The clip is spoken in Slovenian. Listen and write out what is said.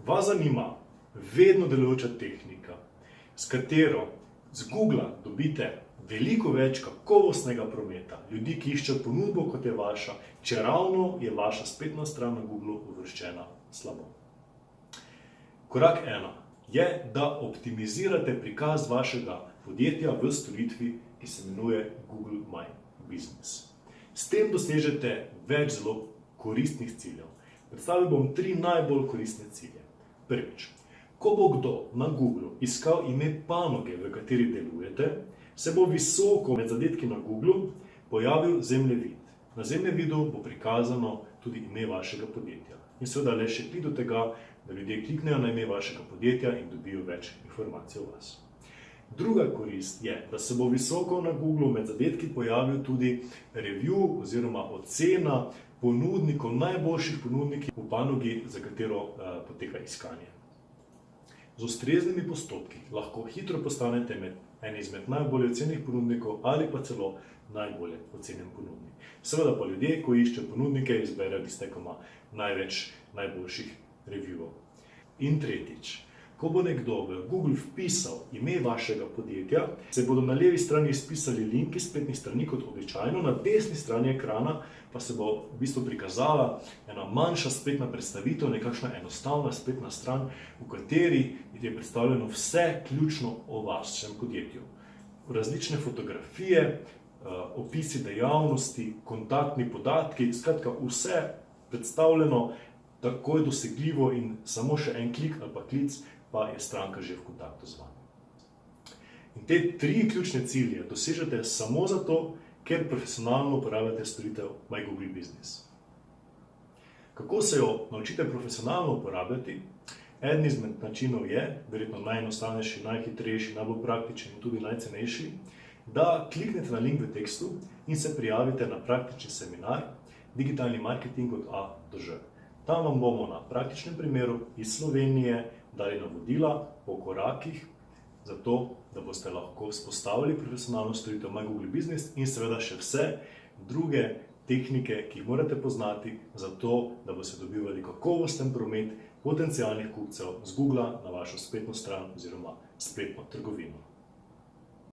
Vas zanima vedno delujoča tehnika, s katero z Googla dobite veliko več kakovostnega prometa, ljudi, ki iščejo ponudbo, kot je vaša, čeravno je vaša spletna stran na Googlu uvrščena slabo. Korak 1 je, da optimizirate prikaz vašega podjetja v storitvi, ki se imenuje Google My Business. S tem dosežete več zelo koristnih ciljev. Predstavil bom 3 najbolj koristne cilje. Prvič, ko bo kdo na Googlu iskal ime panoge, v kateri delujete, se bo visoko med zadetki na Googlu pojavil zemljevid. Na zemljevidu bo prikazano tudi ime vašega podjetja. In seveda le še prid do tega, da ljudje kliknejo na ime vašega podjetja in dobijo več informacij o vas. Druga korist je, da se bo visoko na Googlu med zadetki pojavil tudi review oziroma ocena ponudnikov, najboljših ponudnikov v panogi, za katero poteka iskanje. Z ustreznimi postopki lahko hitro postanete eni izmed najbolje ocenjenih ponudnikov ali pa celo najbolje ocenjen ponudnik. Seveda pa ljudje, ko iščejo ponudnike, izberejo tiste, ki ima največ najboljših reviewov. In tretjič, ko bo nekdo v Google vpisal ime vašega podjetja, se bodo na levi strani izpisali linki spletnih strani kot običajno, na desni strani ekrana pa se bo v bistvu prikazala ena manjša spletna predstavitev, nekakšna enostavna spletna stran, v kateri je predstavljeno vse ključno o vašem podjetju. Različne fotografije, opisi dejavnosti, kontaktni podatki, skratka vse predstavljeno takoj dosegljivo in samo še en klik ali pa klic, pa je stranka že v kontaktu z vami. In te 3 ključne cilje dosežete samo zato, ker profesionalno uporabljate storitev My Google Business. Kako se jo naučite profesionalno uporabljati? Eden izmed načinov je, verjetno najenostavnejši, najhitrejši, najbolj praktičen in tudi najcenejši, da kliknete na link v tekstu in se prijavite na praktični seminar Digitalni marketing od A do Ž. Tam vam bomo na praktičnem primeru iz Slovenije dali navodila po korakih, zato da boste lahko vzpostavili profesionalno storitev My Google Business in seveda še vse druge tehnike, ki jih morate poznati, zato da boste dobivali kakovosten promet potencialnih kupcev z Googla na vašo spletno stran oziroma spletno trgovino.